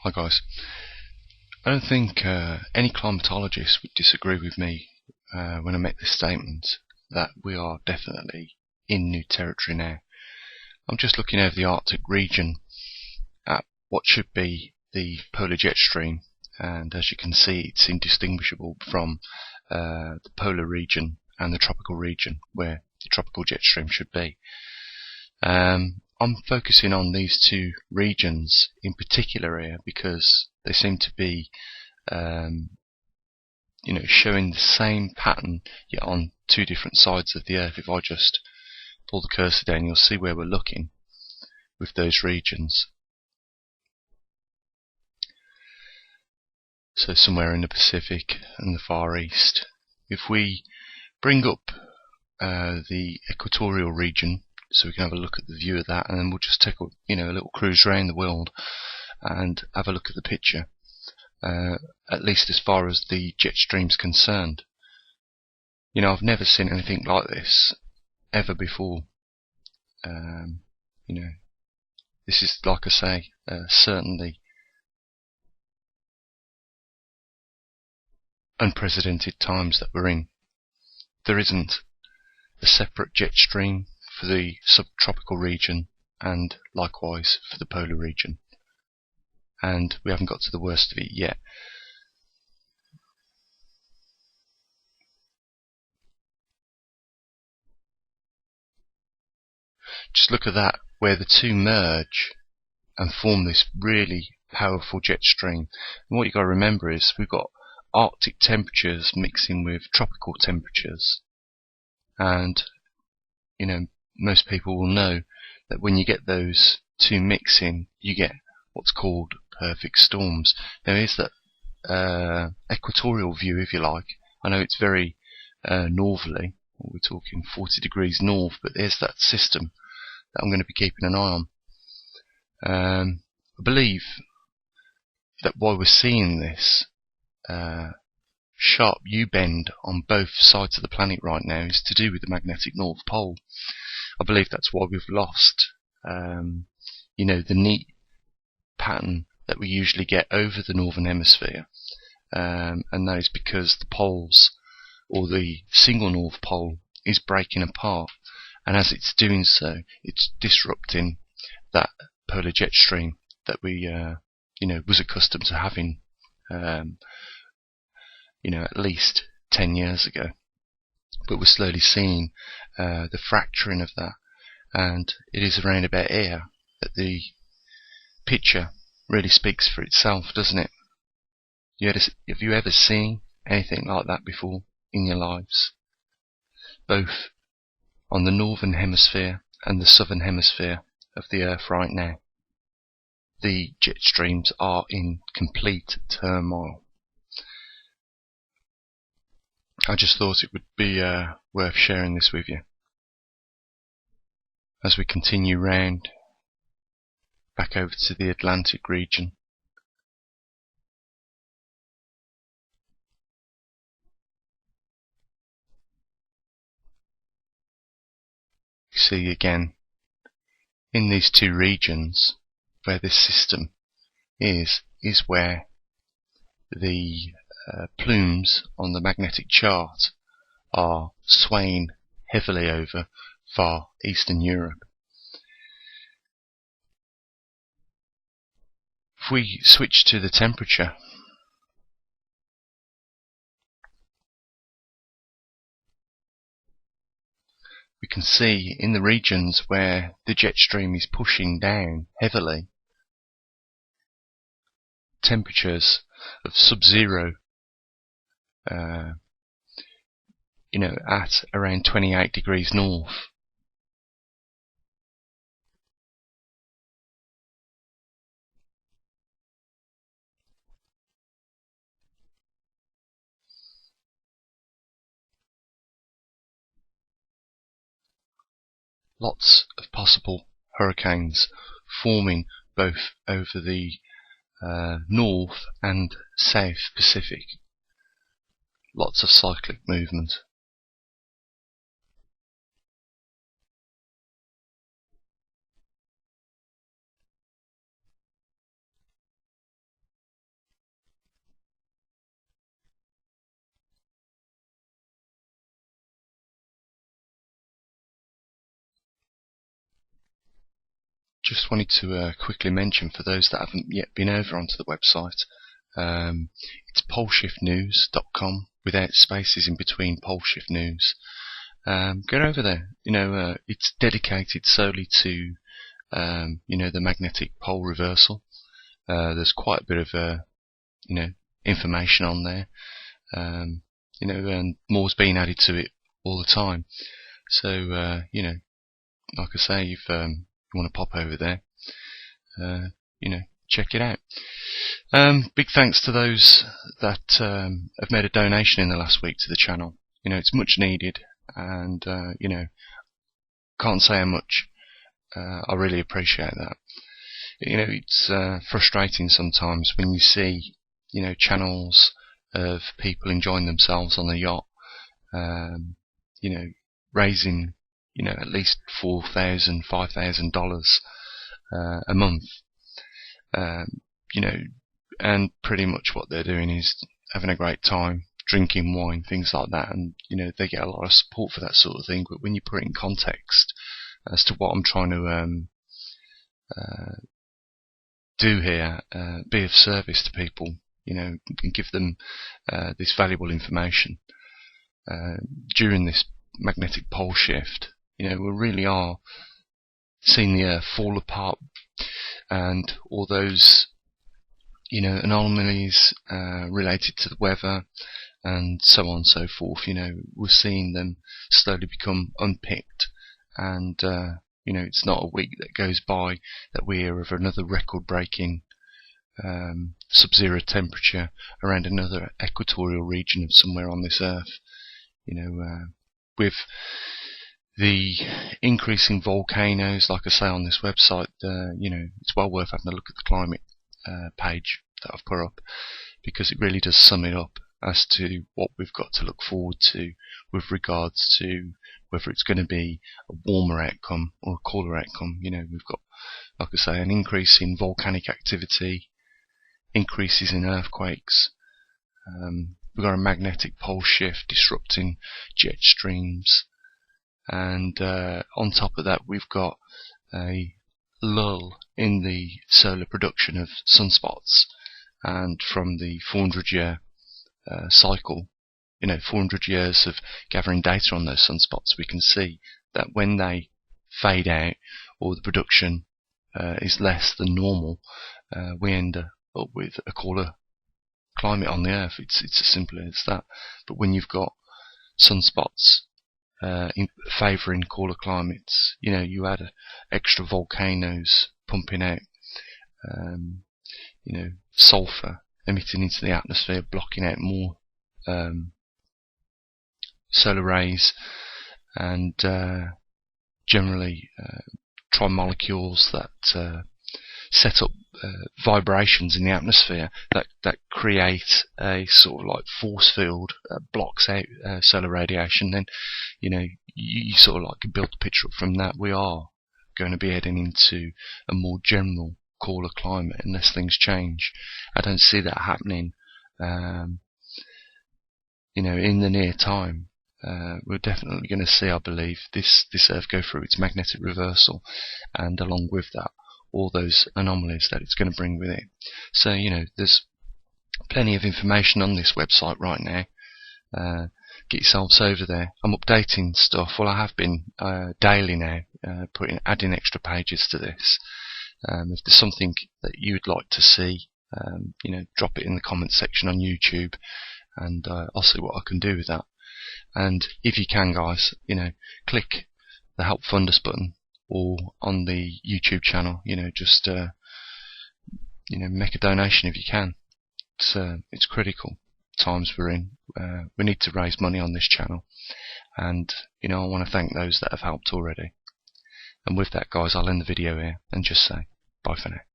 Hi guys. I don't think any climatologist would disagree with me when I make this statement that we are definitely in new territory now. I'm just looking over the Arctic region at what should be the polar jet stream, and as you can see it's indistinguishable from the polar region and the tropical region where the tropical jet stream should be. I'm focusing on these two regions in particular here because they seem to be showing the same pattern yet on two different sides of the Earth. If I just pull the cursor down, you'll see where we're looking with those regions. So somewhere in the Pacific and the Far East. If we bring up the equatorial region, so we can have a look at the view of that, and then we'll just take a little cruise around the world and have a look at the picture, at least as far as the jet stream's concerned. I've never seen anything like this ever before. This is, like I say, certainly unprecedented times that we're in. There isn't a separate jet stream for the subtropical region and likewise for the polar region, and we haven't got to the worst of it yet. Just look at that, where the two merge and form this really powerful jet stream. And what you've got to remember is we've got Arctic temperatures mixing with tropical temperatures, and most people will know that when you get those two mixing, you get what's called perfect storms. Now here's that equatorial view, if you like. I know it's very northerly, we're talking 40 degrees north, but there's that system that I'm going to be keeping an eye on. I believe that why we're seeing this sharp U-bend on both sides of the planet right now is to do with the magnetic North Pole. I believe that's why we've lost the neat pattern that we usually get over the northern hemisphere, and that is because the poles, or the single North Pole, is breaking apart, and as it's doing so, it's disrupting that polar jet stream that we was accustomed to having at least 10 years ago. But we're slowly seeing the fracturing of that, and it is around about here that the picture really speaks for itself, doesn't it? Have you ever seen anything like that before in your lives? Both on the northern hemisphere and the southern hemisphere of the Earth right now, the jet streams are in complete turmoil. I just thought it would be worth sharing this with you. As we continue round back over to the Atlantic region, you see again in these two regions where this system is where the plumes on the magnetic chart are swaying heavily over far eastern Europe. If we switch to the temperature, we can see in the regions where the jet stream is pushing down heavily, temperatures of sub-zero, at around 28 degrees north. Lots of possible hurricanes forming both over the North and South Pacific. Lots of cyclic movement. just wanted to quickly mention, for those that haven't yet been over onto the website, it's poleshiftnews.com, without spaces in between. Poleshift News. Get over there. It's dedicated solely to the magnetic pole reversal. There's quite a bit of information on there. And more's being added to it all the time. So like I say, if you want to pop over there, check it out. Big thanks to those that have made a donation in the last week to the channel. It's much needed, and can't say how much I really appreciate that. It's frustrating sometimes when you see channels of people enjoying themselves on the yacht, raising at least $4,000, $5,000 a month, and pretty much what they're doing is having a great time, drinking wine, things like that, and they get a lot of support for that sort of thing. But when you put it in context as to what I'm trying to do here, be of service to people, and give them this valuable information during this magnetic pole shift, we really are seeing the Earth fall apart, and all those anomalies related to the weather and so on and so forth. We're seeing them slowly become unpicked, and it's not a week that goes by that we hear of another record-breaking sub-zero temperature around another equatorial region of somewhere on this Earth. With the increasing volcanoes, like I say on this website, it's well worth having a look at the climate page that I've put up, because it really does sum it up as to what we've got to look forward to with regards to whether it's going to be a warmer outcome or a cooler outcome. We've got, like I say, an increase in volcanic activity, increases in earthquakes. We've got a magnetic pole shift disrupting jet streams, and on top of that we've got a lull in the solar production of sunspots. And from the 400-year cycle, 400 years of gathering data on those sunspots, we can see that when they fade out, or the production is less than normal, we end up with a cooler climate on the Earth. It's as simple as that. But when you've got sunspots favouring cooler climates, you add extra volcanoes pumping out sulfur, emitting into the atmosphere, blocking out more solar rays, and generally trimolecules that set up vibrations in the atmosphere that create a sort of like force field that blocks out solar radiation. Then you sort of like can build a picture up from that. We are going to be heading into a more general cooler climate unless things change. I don't see that happening in the near time. We're definitely going to see, I believe, this Earth go through its magnetic reversal, and along with that, all those anomalies that it's going to bring with it. So, there's plenty of information on this website right now. Get yourselves over there. I'm updating stuff. Well, I have been daily now, adding extra pages to this. If there's something that you'd like to see, drop it in the comments section on YouTube, and I'll see what I can do with that. And if you can, guys, click the Help Fund Us button, or on the YouTube channel, just make a donation if you can. It's critical times we're in. We need to raise money on this channel, and I want to thank those that have helped already. And with that, guys, I'll end the video here and just say bye for now.